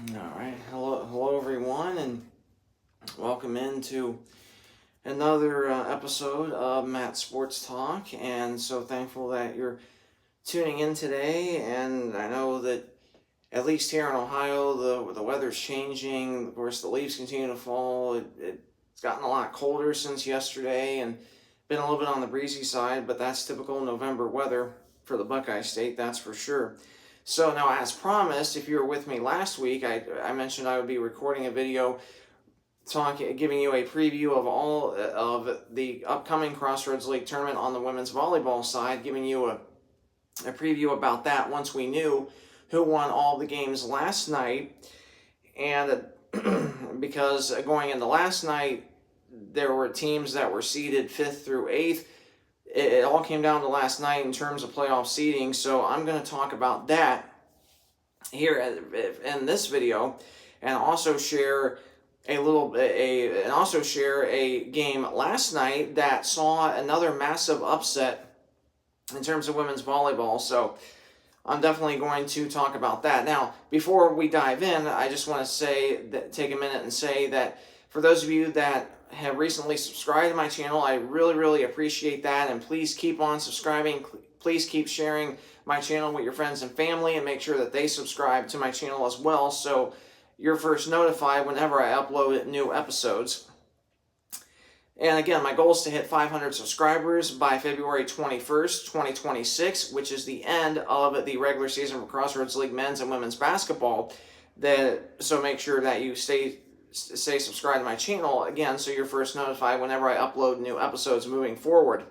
All right, hello everyone, and welcome into another episode of Matt Sports Talk. And so thankful that you're tuning in today. And I know that at least here in Ohio, the weather's changing. Of course, the leaves continue to fall. It's gotten a lot colder since yesterday, and been a little bit on the breezy side. But that's typical November weather for the Buckeye State, that's for sure. So now, as promised, if you were with me last week, I mentioned I would be recording a video giving you a preview of all of the upcoming Crossroads League tournament on the women's volleyball side, giving you a preview about that once we knew who won all the games last night. And because going into last night, there were teams that were seeded 5th through 8th. It all came down to last night in terms of playoff seeding, so I'm going to talk about that here in this video, and also share a game last night that saw another massive upset in terms of women's volleyball. So I'm definitely going to talk about that. Now, before we dive in, I just want to take a minute and say that for those of you that have recently subscribed to my channel, I really appreciate that, and please keep on subscribing. Please keep sharing my channel with your friends and family, and make sure that they subscribe to my channel as well, so you're first notified whenever I upload new episodes. And again, my goal is to hit 500 subscribers by February 21st, 2026, which is the end of the regular season for Crossroads League men's and women's basketball. So make sure that you stay subscribed to my channel, again, so you're first notified whenever I upload new episodes moving forward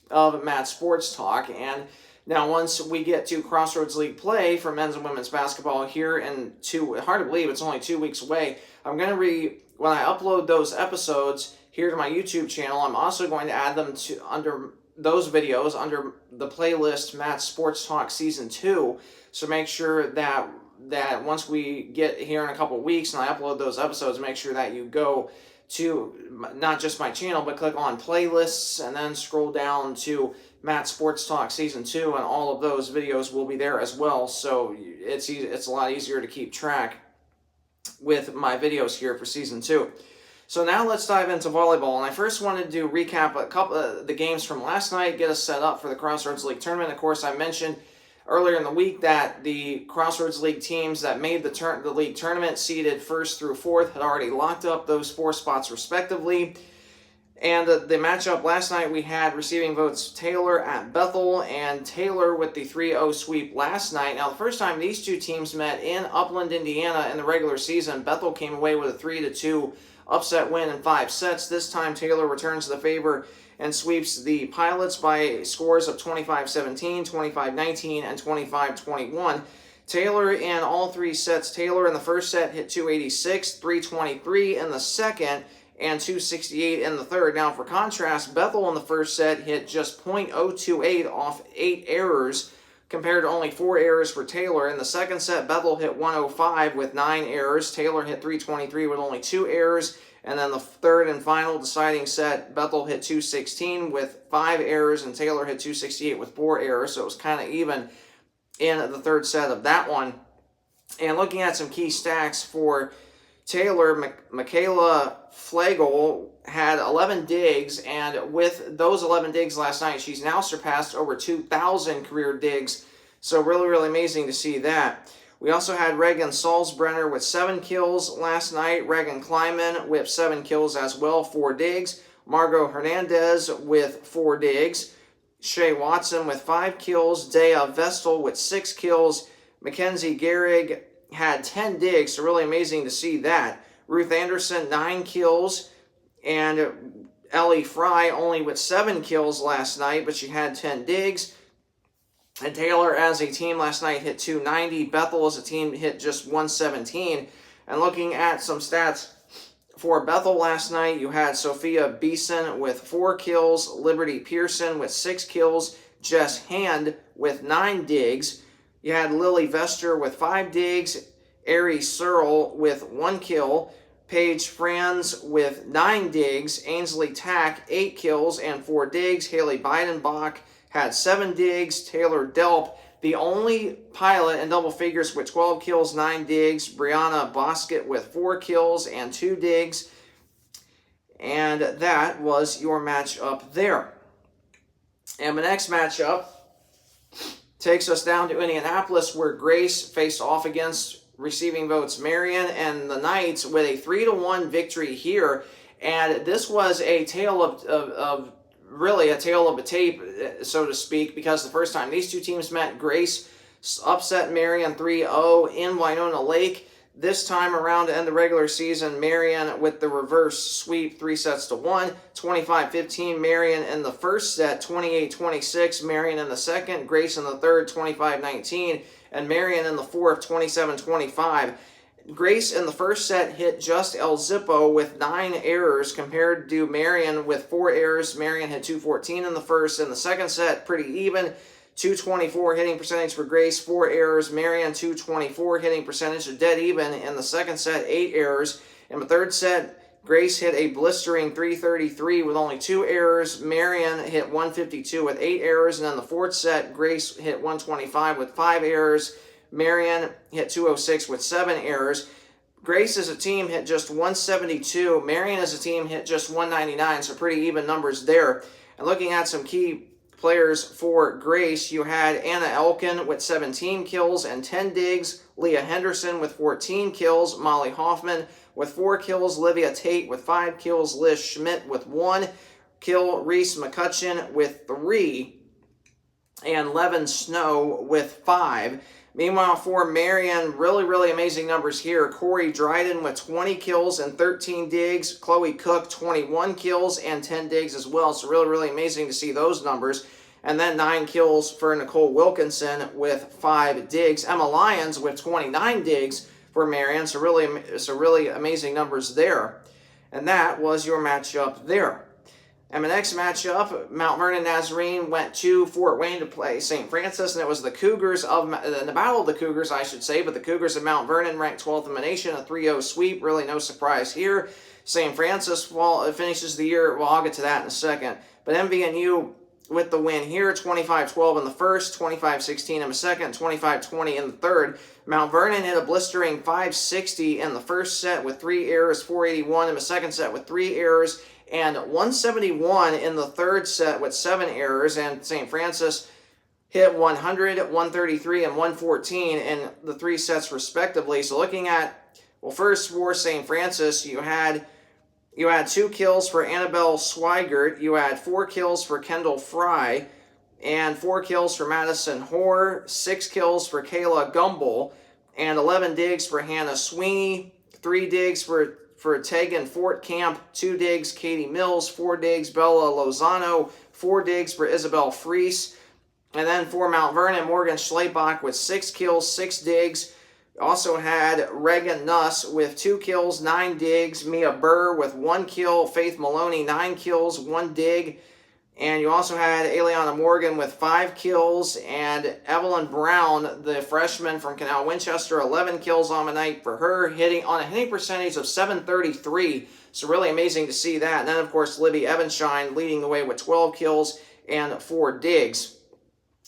of Matt Sports Talk. And now, once we get to Crossroads League play for men's and women's basketball here in hard to believe it's only 2 weeks away, when I upload those episodes here to my YouTube channel, I'm also going to add them under those videos under the playlist Matt Sports Talk Season 2. So make sure that once we get here in a couple weeks and I upload those episodes, make sure that you go to not just my channel, but click on playlists and then scroll down to Matt Sports Talk Season 2, and all of those videos will be there as well. So it's a lot easier to keep track with my videos here for Season 2. So now let's dive into volleyball, and I first wanted to recap a couple of the games from last night, get us set up for the Crossroads League tournament. Of course, I mentioned earlier in the week that the Crossroads League teams that made the league tournament, seeded 1st through 4th, had already locked up those 4 spots respectively. And the matchup last night, we had receiving votes Taylor at Bethel, and Taylor with the 3-0 sweep last night. Now, the first time these two teams met in Upland, Indiana in the regular season, Bethel came away with a 3-2 upset win in 5 sets. This time, Taylor returns the favor and sweeps the Pilots by scores of 25-17, 25-19, and 25-21. Taylor in all 3 sets. Taylor in the first set hit 286, 323 in the second, and 268 in the third. Now, for contrast, Bethel in the first set hit just .028 off 8 errors, compared to only 4 errors for Taylor. In the second set, Bethel hit 105 with 9 errors. Taylor hit 323 with only 2 errors. And then the third and final deciding set, Bethel hit 216 with 5 errors, and Taylor hit 268 with 4 errors. So it was kind of even in the third set of that one. And looking at some key stats for Taylor, Michaela Flagel had 11 digs, and with those 11 digs last night, she's now surpassed over 2,000 career digs. So really amazing to see that. We also had Reagan Salzbrenner with 7 kills last night. Reagan Kleiman with 7 kills as well, 4 digs. Margot Hernandez with 4 digs. Shea Watson with 5 kills. Dea Vestal with 6 kills. Mackenzie Gehrig had 10 digs, so really amazing to see that. Ruth Anderson, 9 kills. And Ellie Fry only with 7 kills last night, but she had 10 digs. And Taylor as a team last night hit 290. Bethel as a team hit just 117. And looking at some stats for Bethel last night, you had Sophia Beeson with 4 kills, Liberty Pearson with 6 kills, Jess Hand with 9 digs. You had Lily Vester with 5 digs, Ari Searle with 1 kill, Paige Franz with 9 digs, Ainsley Tack 8 kills and 4 digs, Haley Beidenbach had 7 digs, Taylor Delp The only pilot in double figures with 12 kills, 9 digs, Brianna Bosket with 4 kills and 2 digs. And that was your matchup there. And the next matchup takes us down to Indianapolis, where Grace faced off against receiving votes Marion and the Knights with a 3-1 victory here. And this was a tale of really a tale of a tape, so to speak, because the first time these two teams met, Grace upset Marion 3-0 in Winona Lake. This time around to end the regular season, Marion with the reverse sweep, 3-1, 25-15. Marion in the first set, 28-26. Marion in the second, Grace in the third, 25-19. And Marion in the fourth, 27-25. Grace in the first set hit just El Zippo with 9 errors compared to Marion with 4 errors. Marion hit 214 in the first. In the second set, pretty even. 224 hitting percentage for Grace, 4 errors. Marion, 224 hitting percentage, dead even. In the second set, 8 errors. In the third set, Grace hit a blistering 333 with only 2 errors. Marion hit 152 with 8 errors. And in the fourth set, Grace hit 125 with 5 errors. Marion hit 206 with 7 errors. Grace as a team hit just 172. Marion as a team hit just 199, so pretty even numbers there. And looking at some key players for Grace, you had Anna Elkin with 17 kills and 10 digs, Leah Henderson with 14 kills, Molly Hoffman with 4 kills, Livia Tate with 5 kills, Liz Schmidt with 1 kill, Reese McCutcheon with 3, and Levin Snow with 5. Meanwhile, for Marion, really amazing numbers here. Corey Dryden with 20 kills and 13 digs. Chloe Cook, 21 kills and 10 digs as well. So really amazing to see those numbers. And then 9 kills for Nicole Wilkinson with 5 digs. Emma Lyons with 29 digs for Marion. So really amazing numbers there. And that was your matchup there. And the next matchup, Mount Vernon Nazarene went to Fort Wayne to play St. Francis, and it was the Cougars of the Battle of the Cougars, I should say, but the Cougars of Mount Vernon ranked 12th in the nation, a 3-0 sweep. Really no surprise here. St. Francis finishes the year. Well, I'll get to that in a second. But MVNU with the win here, 25-12 in the first, 25-16 in the second, 25-20 in the third. Mount Vernon hit a blistering 560 in the first set with 3 errors, 481 in the second set with 3 errors, and 171 in the third set with 7 errors. And St. Francis hit 100, 133, and 114 in the 3 sets respectively. So looking at, well, first for St. Francis, you had 2 kills for Annabelle Swigert, you had 4 kills for Kendall Fry, and 4 kills for Madison Hoare, 6 kills for Kayla Gumble, and 11 digs for Hannah Sweeney, 3 digs for Tegan Fortcamp, 2 digs Katie Mills, 4 digs Bella Lozano, 4 digs for Isabel Fries. And then for Mount Vernon, Morgan Schleibach with 6 kills, 6 digs. Also had Reagan Nuss with 2 kills, 9 digs. Mia Burr with 1 kill. Faith Maloney, 9 kills, 1 dig. And you also had Eliana Morgan with 5 kills. And Evelyn Brown, the freshman from Canal Winchester, 11 kills on the night for her, hitting on a hitting percentage of 733. So really amazing to see that. And then, of course, Libby Evanshine leading the way with 12 kills and 4 digs.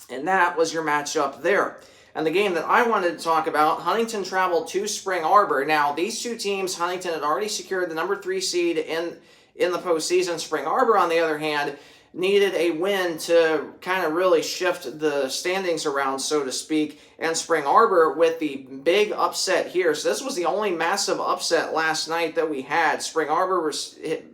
And that was your matchup there. And the game that I wanted to talk about, Huntington traveled to Spring Arbor. Now, these two teams, Huntington had already secured the number 3 seed in the postseason. Spring Arbor, on the other hand, needed a win to kind of really shift the standings around, so to speak. And Spring Arbor with the big upset here. So this was the only massive upset last night that we had. Spring Arbor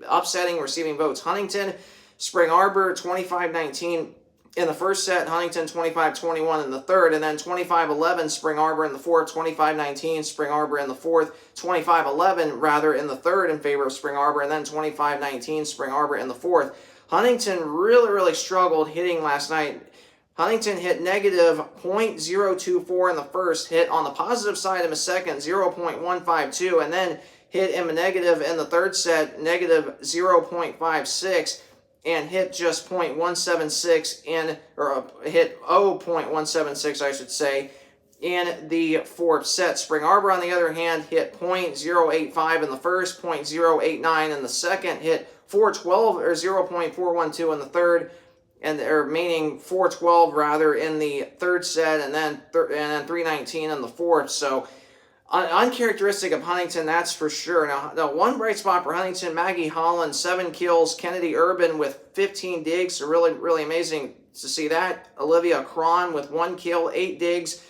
upsetting receiving votes Huntington. Spring Arbor 25-19 in the first set, Huntington 25-21 in the third, and then 25-11 Spring Arbor in the fourth, 25-19 Spring Arbor in the fourth, 25-11 rather in the third in favor of Spring Arbor, and then 25-19 Spring Arbor in the fourth. Huntington really struggled hitting last night. Huntington hit negative .024 in the first, hit on the positive side in the second, 0.152, and then hit in the negative in the third set, negative 0.56. And hit just .176 hit 0.176, I should say, in the fourth set. Spring Arbor, on the other hand, hit .085 in the first, .089 in the second, hit .412 or 0.412 in the third, and or meaning 4-12 rather in the third set, and then 3-19 in the fourth. So uncharacteristic of Huntington, that's for sure. Now, the one bright spot for Huntington, Maggie Holland, 7 kills. Kennedy Urban with 15 digs. So really, really amazing to see that. Olivia Cron with 1 kill, 8 digs.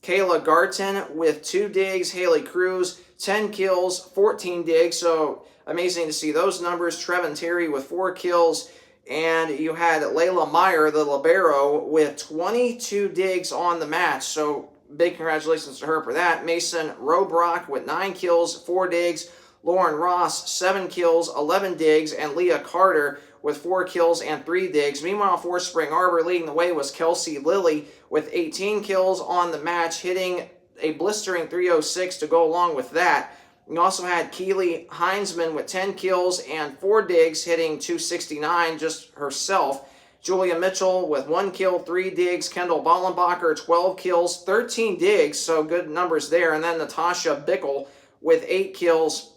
Kayla Garton with 2 digs. Haley Cruz, 10 kills, 14 digs. So amazing to see those numbers. Trevin Terry with 4 kills. And you had Layla Meyer, the libero, with 22 digs on the match. So big congratulations to her for that. Mason Robrock with 9 kills, 4 digs. Lauren Ross, 7 kills, 11 digs. And Leah Carter with 4 kills and 3 digs. Meanwhile, for Spring Arbor, leading the way was Kelsey Lilly with 18 kills on the match, hitting a blistering 306 to go along with that. You also had Keely Heinzman with 10 kills and 4 digs, hitting 269 just herself. Julia Mitchell with 1 kill, 3 digs. Kendall Ballenbacher, 12 kills, 13 digs, so good numbers there. And then Natasha Bickle with 8 kills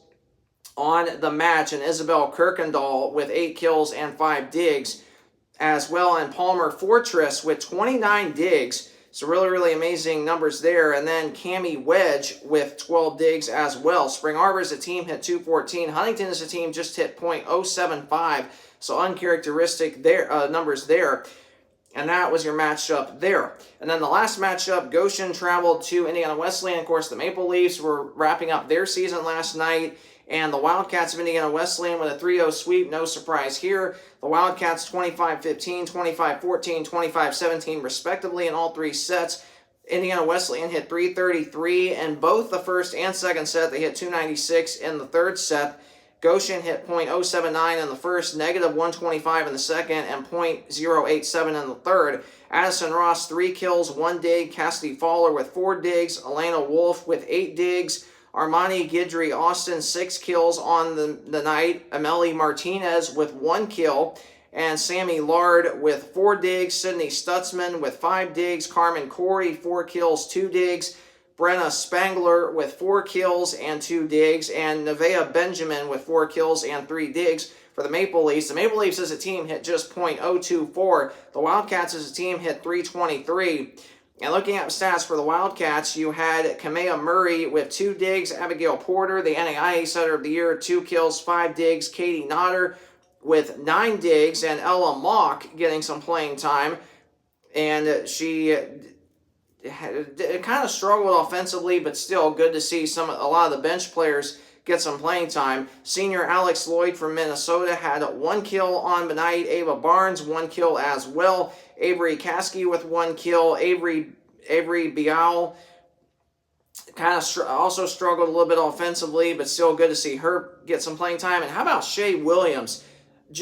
on the match, and Isabel Kirkendall with 8 kills and 5 digs as well. And Palmer Fortress with 29 digs. So really, really amazing numbers there. And then Cammie Wedge with 12 digs as well. Spring Arbor as a team hit 214. Huntington as a team just hit .075. So uncharacteristic there numbers there. And that was your matchup there. And then the last matchup, Goshen traveled to Indiana Wesleyan. Of course, the Maple Leafs were wrapping up their season last night. And the Wildcats of Indiana Wesleyan with a 3-0 sweep. No surprise here. The Wildcats 25-15, 25-14, 25-17 respectively in all 3 sets. Indiana Wesleyan hit 333 in both the first and second set. They hit 296 in the third set. Goshen hit .079 in the first, -125 in the second, and .087 in the third. Addison Ross, 3 kills, 1 dig. Cassidy Fowler with 4 digs. Elena Wolf with 8 digs. Armani Guidry Austin, 6 kills on the night. Amelie Martinez with 1 kill. And Sammy Lard with 4 digs. Sydney Stutzman with 5 digs. Carmen Corey, 4 kills, 2 digs. Brenna Spangler with 4 kills and 2 digs. And Nevaeh Benjamin with 4 kills and 3 digs for the Maple Leafs. The Maple Leafs as a team hit just .024. The Wildcats as a team hit .323. And looking at stats for the Wildcats, you had Kamea Murray with 2 digs, Abigail Porter, the NAIA Setter of the Year, 2 kills, 5 digs, Katie Notter with 9 digs, and Ella Mock getting some playing time. And she kind of struggled offensively, but still good to see a lot of the bench players get some playing time. Senior Alex Lloyd from Minnesota had 1 kill on the night. Ava Barnes, 1 kill as well. Avery Caskey with 1 kill. Avery Bial kind of also struggled a little bit offensively, but still good to see her get some playing time. And how about Shay Williams?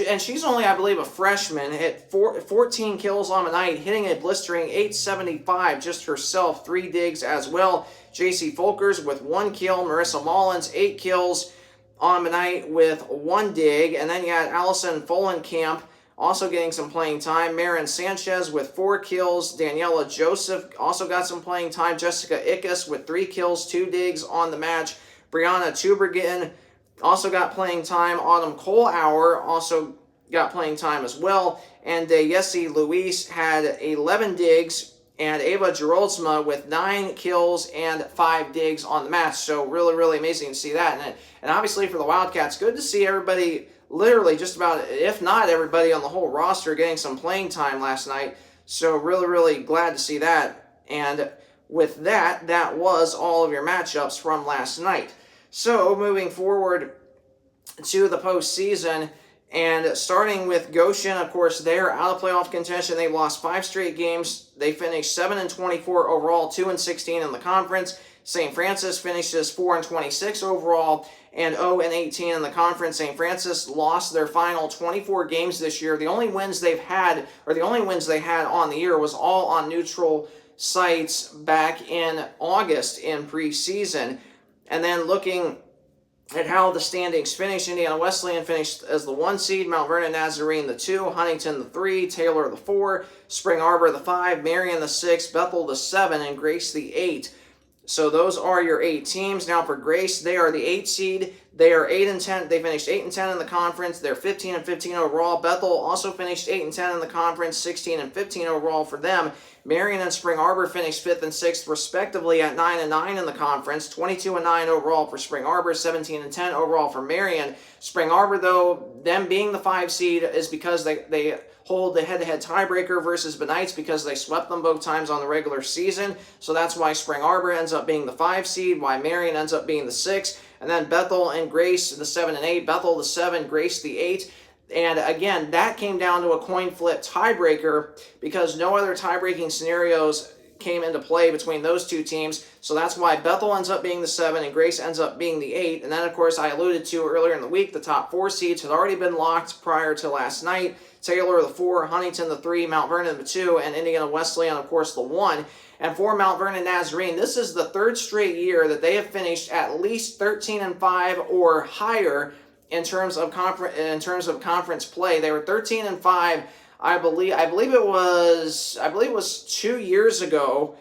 And she's only, I believe, a freshman. Hit 14 kills on the night, hitting a blistering 875 just herself. 3 digs as well. J.C. Folkers with 1 kill. Marissa Mullins, 8 kills on the night with 1 dig. And then you had Allison Folenkamp also getting some playing time. Marin Sanchez with 4 kills. Daniela Joseph also got some playing time. Jessica Ickes with 3 kills, 2 digs on the match. Brianna Tubergen also got playing time. Autumn Kohlauer also got playing time as well. And Yessie Luis had 11 digs. And Ava Geroldsma with 9 kills and 5 digs on the match. So really, really amazing to see that. And obviously for the Wildcats, good to see everybody, literally just about, if not everybody on the whole roster, getting some playing time last night. So really, really glad to see that. And with that, that was all of your matchups from last night. So moving forward to the postseason, and starting with Goshen, of course, they're out of playoff contention. They've lost 5 straight games. They finished 7-24 overall, 2-16 in the conference. St. Francis finishes 4-26 overall and 0-18 in the conference. St. Francis lost their final 24 games this year. The only wins they've had, or the only wins they had on the year, was all on neutral sites back in August in preseason. And then looking at how the standings finished, Indiana Wesleyan finished as the 1 seed, Mount Vernon Nazarene the 2, Huntington the 3, Taylor the 4, Spring Arbor the 5, Marion the 6, Bethel the 7, and Grace the 8. So those are your 8 teams. Now for Grace, they are the 8 seed. They are 8-10. They finished 8-10 in the conference. They're 15-15 overall. Bethel also finished 8-10 in the conference, 16-15 overall for them. Marion and Spring Arbor finished 5th and 6th respectively at 9-9 in the conference, 22-9 overall for Spring Arbor, 17-10 overall for Marion. Spring Arbor, though, them being the 5 seed is because they hold the head-to-head tiebreaker versus Benites because they swept them both times on the regular season. So that's why Spring Arbor ends up being the 5 seed, why Marion ends up being the 6. And then Bethel and Grace, the 7 and 8. Bethel, the 7, Grace, the 8. And again, that came down to a coin flip tiebreaker because no other tie-breaking scenarios came into play between those two teams. So that's why Bethel ends up being the 7 and Grace ends up being the 8. And then, of course, I alluded to earlier in the week, the top 4 seeds had already been locked prior to last night. Taylor, the 4, Huntington, the 3, Mount Vernon, the 2, and Indiana Wesleyan, of course, the 1. And for Mount Vernon Nazarene, this is the 3rd straight year that they have finished at least 13-5 or higher in terms of conference play. They were 13-5. I believe it was 2 years ago.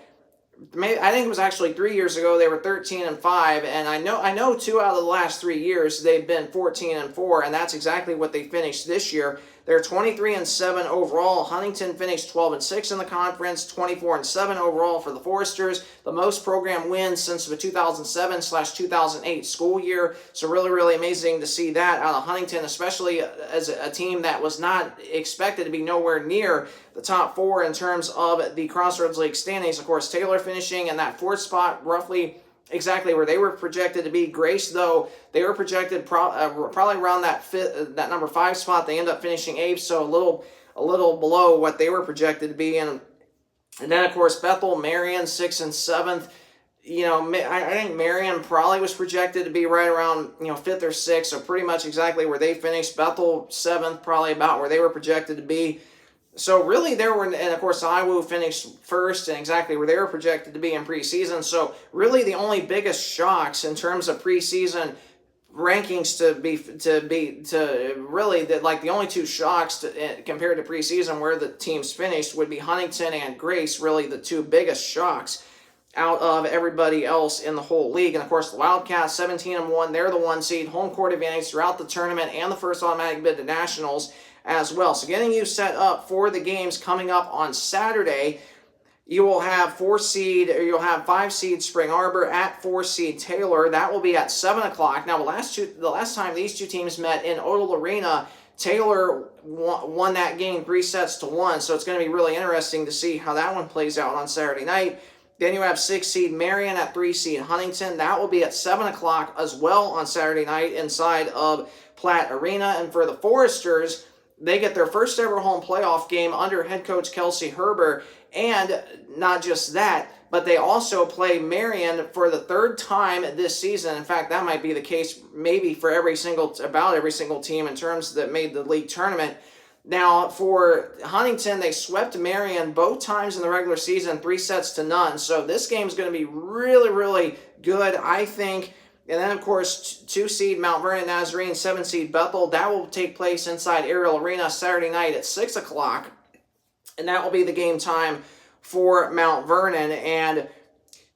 I think it was actually 3 years ago. They were 13-5, and I know 2 out of the last 3 years they've been 14-4, and that's exactly what they finished this year. They're 23-7 overall. Huntington finished 12-6 in the conference, 24-7 overall for the Foresters. The most program wins since the 2007/2008 school year. So really, really amazing to see that out of Huntington, especially as a team that was not expected to be nowhere near the top 4 in terms of the Crossroads League standings. Of course, Taylor finishing in that 4th spot, roughly exactly where they were projected to be. Grace, though, they were projected probably around that number 5 spot. They end up finishing 8th, so a little below what they were projected to be. And then, of course, Bethel, Marion, 6th and 7th. You know, I think Marion probably was projected to be right around 5th or 6th, so pretty much exactly where they finished. Bethel, 7th, probably about where they were projected to be. So really and of course Iowa finished 1st and exactly where they were projected to be in preseason. So really the only biggest shocks in terms of preseason rankings the only 2 shocks compared to preseason where the teams finished would be Huntington and Grace, really the 2 biggest shocks out of everybody else in the whole league. And of course the Wildcats, 17-1, they're the 1 seed, home court advantage throughout the tournament and the first automatic bid to nationals as well. So getting you set up for the games coming up on Saturday, you will have 5 seed Spring Arbor at 4 seed Taylor. That will be at 7 o'clock. Now, the last time these 2 teams met in Odell Arena, Taylor won that game 3-1. So it's going to be really interesting to see how that one plays out on Saturday night. Then you have 6 seed Marion at 3 seed Huntington. That will be at 7 o'clock as well on Saturday night inside of Platt Arena. And for the Foresters, they get their first ever home playoff game under head coach Kelsey Herber. And not just that, but they also play Marion for the 3rd time this season. In fact, that might be the case maybe for about every single team in terms that made the league tournament. Now, for Huntington, they swept Marion both times in the regular season, 3-0. So this game is going to be really, really good, I think. And then, of course, 2 seed Mount Vernon Nazarene, 7 seed Bethel. That will take place inside Ariel Arena Saturday night at 6 o'clock. And that will be the game time for Mount Vernon. And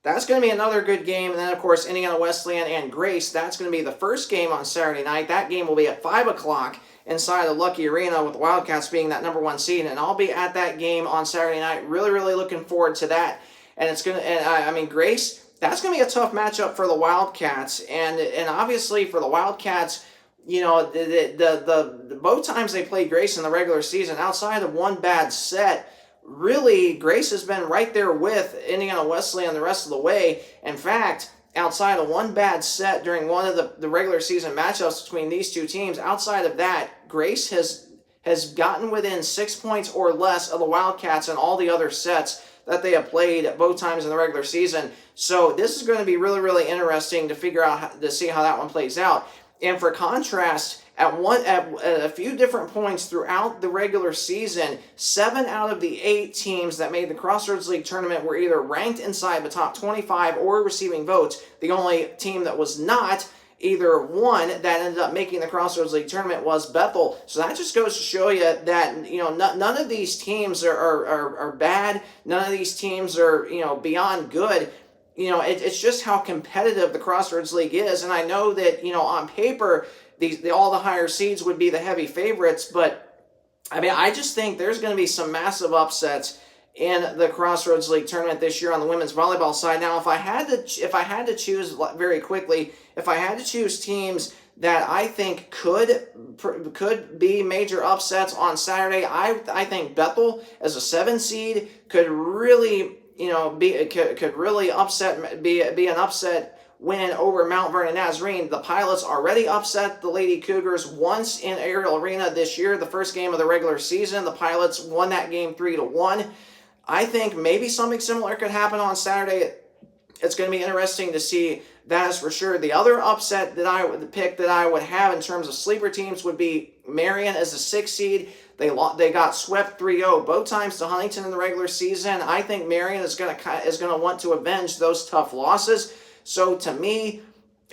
that's going to be another good game. And then, of course, Indiana Wesleyan and Grace. That's going to be the first game on Saturday night. That game will be at 5 o'clock inside the Lucky Arena with the Wildcats being that number 1 seed. And I'll be at that game on Saturday night. Really, really looking forward to that. And it's going to, Grace, that's going to be a tough matchup for the Wildcats. And obviously for the Wildcats, the both times they played Grace in the regular season, outside of one bad set, really Grace has been right there with Indiana Wesleyan the rest of the way. In fact, outside of one bad set during one of the regular season matchups between these 2 teams, outside of that, Grace has gotten within 6 points or less of the Wildcats in all the other sets that they have played both times in the regular season. So this is going to be really, really interesting to see how that one plays out. And for contrast, at a few different points throughout the regular season, 7 out of the 8 teams that made the Crossroads League tournament were either ranked inside the top 25 or receiving votes. The only team that was not either one that ended up making the Crossroads League tournament was Bethel. So that just goes to show you that none of these teams are bad. None of these teams are beyond good. it's just how competitive the Crossroads League is. And I know that, on paper, all the higher seeds would be the heavy favorites, but I mean, I just think there's going to be some massive upsets in the Crossroads League tournament this year on the women's volleyball side. Now, if I had to choose very quickly, if I had to choose teams that I think could be major upsets on Saturday, I think Bethel as a 7 seed could really could really be an upset win over Mount Vernon Nazarene. The Pilots already upset the Lady Cougars once in Ariel Arena this year. The first game of the regular season, the Pilots won that game 3-1. I think maybe something similar could happen on Saturday. It's going to be interesting to see, that is for sure. The other upset that I would have in terms of sleeper teams would be Marion as a 6 seed. They got swept 3-0 both times to Huntington in the regular season. I think Marion is going to want to avenge those tough losses. So to me,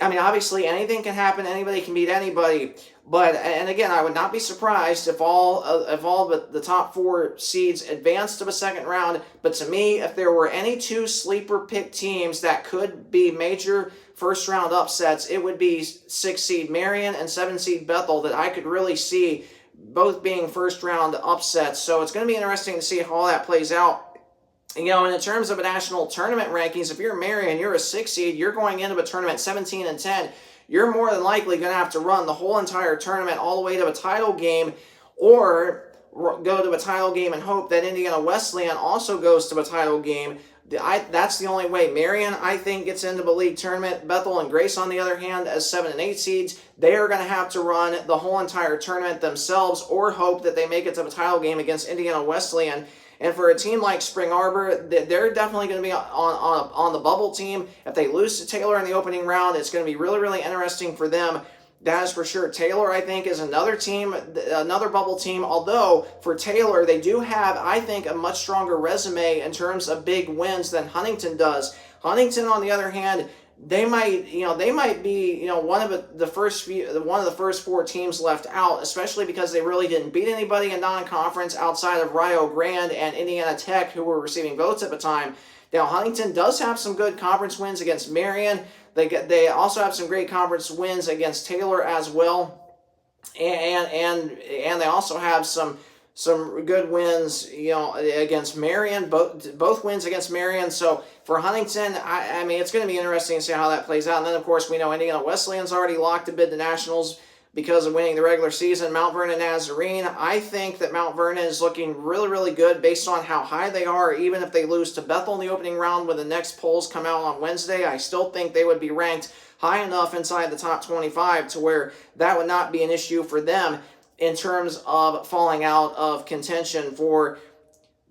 I mean, obviously anything can happen. Anybody can beat anybody. But, and again, I would not be surprised if all but the top 4 seeds advance to the second round. But to me, if there were any 2 sleeper pick teams that could be major first round upsets, it would be 6 seed Marion and 7 seed Bethel that I could really see both being first round upsets. So it's going to be interesting to see how all that plays out. And in terms of a national tournament rankings, if you're Marion, you're a 6 seed, you're going into a tournament 17-10. You're more than likely going to have to run the whole entire tournament all the way to a title game, or go to a title game and hope that Indiana Wesleyan also goes to a title game. That's the only way. Marion, I think, gets into the league tournament. Bethel and Grace, on the other hand, as 7 and 8 seeds, they are going to have to run the whole entire tournament themselves, or hope that they make it to a title game against Indiana Wesleyan. And for a team like Spring Arbor, they're definitely going to be on the bubble team. If they lose to Taylor in the opening round, it's going to be really, really interesting for them. That is for sure. Taylor, I think, is another team, another bubble team. Although, for Taylor, they do have, I think, a much stronger resume in terms of big wins than Huntington does. Huntington, on the other hand, they might be, one of the first 4 teams left out, especially because they really didn't beat anybody in non-conference outside of Rio Grande and Indiana Tech, who were receiving votes at the time. Now, Huntington does have some good conference wins against Marion. They also have some great conference wins against Taylor as well, and they also have some good wins, against Marion, both wins against Marion. So for Huntington, I mean, it's going to be interesting to see how that plays out. And then, of course, we know Indiana Wesleyan's already locked to bid to nationals because of winning the regular season. Mount Vernon Nazarene, I think that Mount Vernon is looking really, really good based on how high they are. Even if they lose to Bethel in the opening round when the next polls come out on Wednesday, I still think they would be ranked high enough inside the top 25 to where that would not be an issue for them in terms of falling out of contention for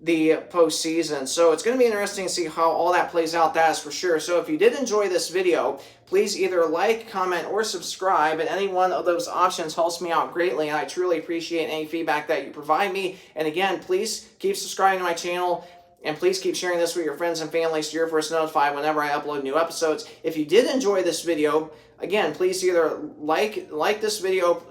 the postseason. So it's going to be interesting to see how all that plays out, that is for sure. So if you did enjoy this video, please either like, comment, or subscribe, and any one of those options helps me out greatly, and I truly appreciate any feedback that you provide me. And again, please keep subscribing to my channel, and please keep sharing this with your friends and family so you're first notified whenever I upload new episodes. If you did enjoy this video, again, please either like this video,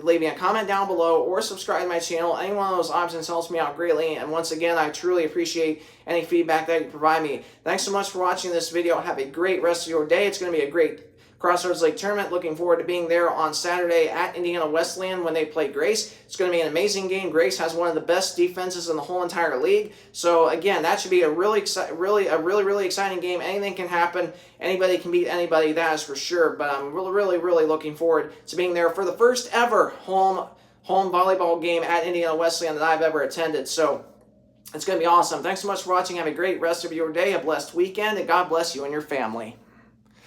leave me a comment down below, or subscribe to my channel. Any one of those options helps me out greatly. And once again, I truly appreciate any feedback that you provide me. Thanks so much for watching this video. Have a great rest of your day. It's going to be a great Crossroads League tournament. Looking forward to being there on Saturday at Indiana Wesleyan when they play Grace. It's going to be an amazing game. Grace has one of the best defenses in the whole entire league. So again, that should be a really exciting game. Anything can happen. Anybody can beat anybody, that is for sure. But I'm really looking forward to being there for the first ever home volleyball game at Indiana Wesleyan that I've ever attended. So it's going to be awesome. Thanks so much for watching. Have a great rest of your day, a blessed weekend, and God bless you and your family.